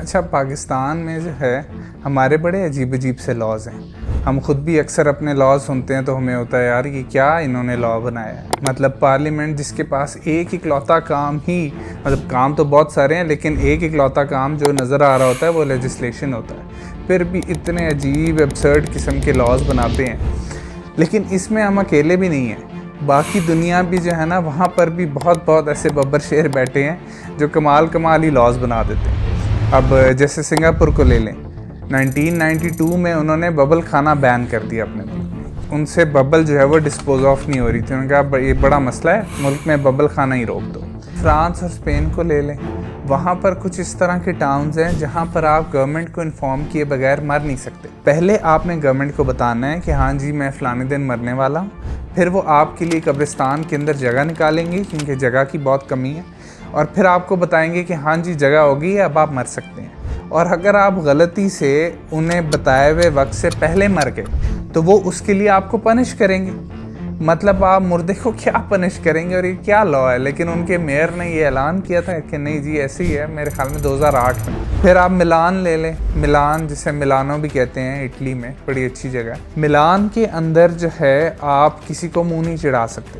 अच्छा, पाकिस्तान में जो है हमारे बड़े अजीब अजीब से लॉज हैं। हम खुद भी अक्सर अपने लॉ सुनते हैं तो हमें होता है यार ये क्या इन्होंने लॉ बनाया है। मतलब पार्लियामेंट जिसके पास एक इकलौता काम ही, मतलब काम तो बहुत सारे हैं लेकिन एक इकलौता काम जो नज़र आ रहा होता है वो लेजिस्लेशन होता है, फिर भी इतने अजीब एब्सर्ड किस्म के लॉज बनाते हैं। लेकिन इसमें हम अकेले भी नहीं हैं, बाकी दुनिया भी जो है ना वहाँ पर भी बहुत ऐसे बब्बर शेर बैठे हैं जो कमाल ही लॉज बना देते हैं। अब जैसे सिंगापुर को ले लें, 1992 में उन्होंने बबल खाना बैन कर दिया अपने मुल्क में। उनसे बबल जो है वो डिस्पोज ऑफ नहीं हो रही थी। उन्होंने कहा ये बड़ा मसला है, मुल्क में बबल खाना ही रोक दो। फ्रांस और स्पेन को ले लें, वहाँ पर कुछ इस तरह के टाउन्स हैं जहाँ पर आप गवर्नमेंट को इन्फॉर्म किए बगैर मर नहीं सकते। पहले आपने गवर्नमेंट को बताना है कि हाँ जी मैं फ़लाने दिन मरने वाला हूँ, फिर वो आपके लिए कब्रिस्तान के अंदर जगह निकालेंगे क्योंकि जगह की बहुत कमी है, और फिर आपको बताएंगे कि हाँ जी जगह होगी, अब आप मर सकते हैं। और अगर आप गलती से उन्हें बताए हुए वक्त से पहले मर गए तो वो उसके लिए आपको पनिश करेंगे। मतलब आप मुर्दे को क्या पनिश करेंगे, और ये क्या लॉ है। लेकिन उनके मेयर ने ये ऐलान किया था कि नहीं जी ऐसे ही है, मेरे ख्याल में 2008 में। फिर आप मिलान ले लें, मिलान जिसे मिलानो भी कहते हैं, इटली में बड़ी अच्छी जगह। मिलान के अंदर जो है आप किसी को मुँह नहीं चिढ़ा सकते,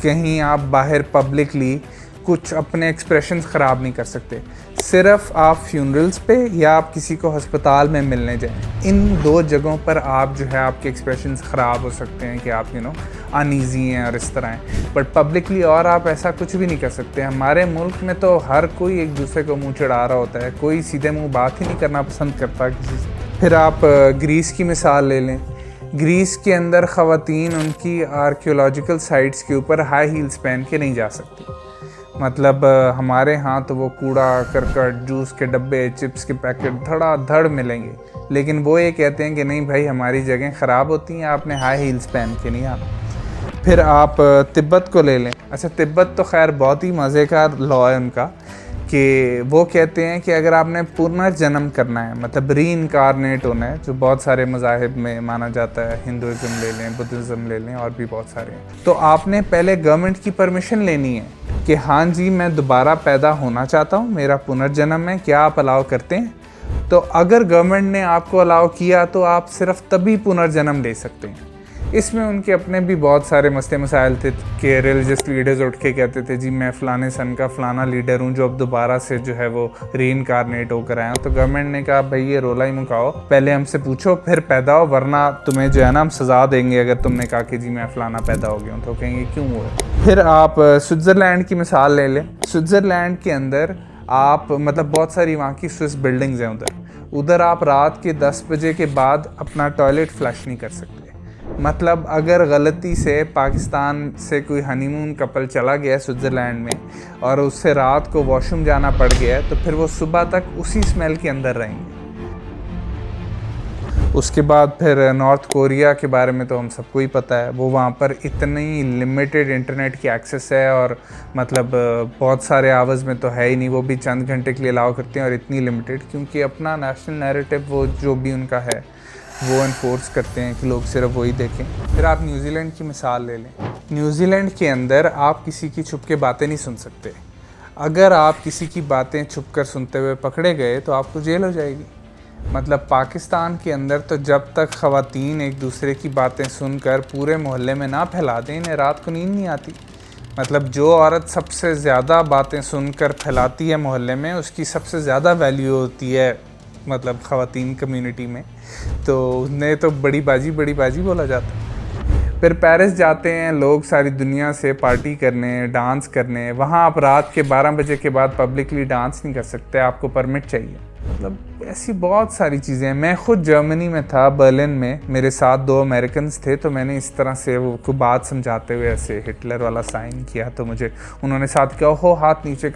कहीं आप बाहर पब्लिकली कुछ अपने एक्सप्रेशंस ख़राब नहीं कर सकते। सिर्फ आप फ्यूनरल्स पे या आप किसी को हस्पताल में मिलने जाएं, इन दो जगहों पर आप जो है आपके एक्सप्रेशंस ख़राब हो सकते हैं कि आप अनईज़ी हैं और इस तरह हैं, बट पब्लिकली और आप ऐसा कुछ भी नहीं कर सकते। हमारे मुल्क में तो हर कोई एक दूसरे को मुँह चढ़ा रहा होता है, कोई सीधे मुँह बात ही नहीं करना पसंद करता किसी से। फिर आप ग्रीस की मिसाल ले लें। ग्रीस के अंदर ख़वातीन उनकी आर्कियोलॉजिकल साइट्स के ऊपर हाई हील्स पहन के नहीं जा सकती। मतलब हमारे यहाँ तो वो कूड़ा करकट, जूस के डब्बे, चिप्स के पैकेट धड़ाधड़ मिलेंगे, लेकिन वो ये कहते हैं कि नहीं भाई हमारी जगह ख़राब होती हैं, आपने हाई हील्स पहन के नहीं आना। फिर आप तिब्बत को ले लें। अच्छा, तिब्बत तो खैर बहुत ही मज़े का लॉ है उनका, कि वो कहते हैं कि अगर आपने पुनर्जन्म करना है, मतलब री-इनकारनेट होना है, जो बहुत सारे मज़ाहिब में माना जाता है, हिंदुज़म ले लें, बुद्धिज़्म ले लें और भी बहुत सारे हैं, तो आपने पहले गवर्नमेंट की परमिशन लेनी है कि हाँ जी मैं दोबारा पैदा होना चाहता हूँ, मेरा पुनर्जन्म है, क्या आप अलाउ करते हैं। तो अगर गवर्नमेंट ने आपको अलाउ किया तो आप सिर्फ तभी पुनर्जन्म ले सकते हैं। इसमें उनके अपने भी बहुत सारे मसले मसाइल थे कि रिलीजियस लीडर्स उठ के कहते थे जी मैं फ़लाने सन का फ़लाना लीडर हूँ जो अब दोबारा से जो है वो री-इनकारनेट होकर आया हूँ। तो गवर्नमेंट ने कहा भाई ये रोला ही मुकाओ, पहले हमसे पूछो फिर पैदा हो, वरना तुम्हें जो है ना हम सज़ा देंगे अगर तुमने कहा कि जी मैं फ़लाना पैदा हो गया हूँ। तो कहेंगे क्यों हुआ। फिर आप स्विट्ज़रलैंड की मिसाल ले लें। स्विट्ज़रलैंड के अंदर आप मतलब बहुत सारी वहाँ की स्विस बिल्डिंग्स हैं, उधर आप रात के 10 बजे के बाद अपना टॉयलेट फ्लश नहीं कर सकते। मतलब अगर गलती से पाकिस्तान से कोई हनीमून कपल चला गया है स्विट्ज़रलैंड में और उससे रात को वॉशरूम जाना पड़ गया है, तो फिर वो सुबह तक उसी स्मेल के अंदर रहेंगे। उसके बाद फिर नॉर्थ कोरिया के बारे में तो हम सबको ही पता है, वो वहाँ पर इतनी लिमिटेड इंटरनेट की एक्सेस है और मतलब बहुत सारे आवर्स में तो है ही नहीं, वो भी चंद घंटे के लिए अलाउ करते हैं और इतनी लिमिटेड, क्योंकि अपना नेशनल नैरेटिव वो जो भी उनका है वो इन्फोर्स करते हैं कि लोग सिर्फ वही देखें। फिर आप न्यूजीलैंड की मिसाल ले लें। न्यूजीलैंड के अंदर आप किसी की छुप के बातें नहीं सुन सकते। अगर आप किसी की बातें छुप कर सुनते हुए पकड़े गए तो आपको जेल हो जाएगी। मतलब पाकिस्तान के अंदर तो जब तक ख़वातीन एक दूसरे की बातें सुनकर पूरे मोहल्ले में ना फैला दें, इन्हें रात को नींद नहीं आती। मतलब जो औरत सबसे ज़्यादा बातें सुनकर फैलाती है मोहल्ले में, उसकी सबसे ज़्यादा वैल्यू होती है मतलब ख़वातीन कम्युनिटी में, तो उन्हें तो बड़ी बाजी बोला जाता है। फिर पेरिस जाते हैं लोग सारी दुनिया से पार्टी करने, डांस करने। वहाँ आप रात के 12 बजे के बाद पब्लिकली डांस नहीं कर सकते, आपको परमिट चाहिए। मतलब ऐसी बहुत सारी चीज़ें हैं। मैं खुद जर्मनी में था, बर्लिन में, मेरे साथ 2 अमेरिकन्स थे, तो मैंने इस तरह से वो को बात समझाते हुए ऐसे हिटलर वाला साइन किया, तो मुझे उन्होंने साथ कहा हो हाथ नीचे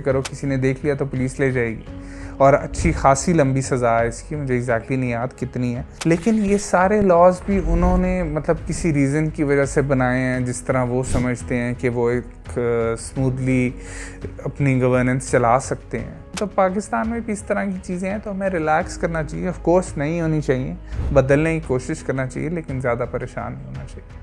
करो, किसी ने देख लिया तो पुलिस ले जाएगी। और अच्छी खासी लंबी सज़ा है इसकी, मुझे एग्जैक्टली नहीं याद कितनी है। लेकिन ये सारे लॉज भी उन्होंने मतलब किसी रीज़न की वजह से बनाए हैं, जिस तरह वो समझते हैं कि वो एक स्मूथली अपनी गवर्नेंस चला सकते हैं। तो पाकिस्तान में भी इस तरह की चीज़ें हैं, तो हमें रिलैक्स करना चाहिए। ऑफ कोर्स नहीं होनी चाहिए, बदलने की कोशिश करना चाहिए, लेकिन ज़्यादा परेशान नहीं होना चाहिए।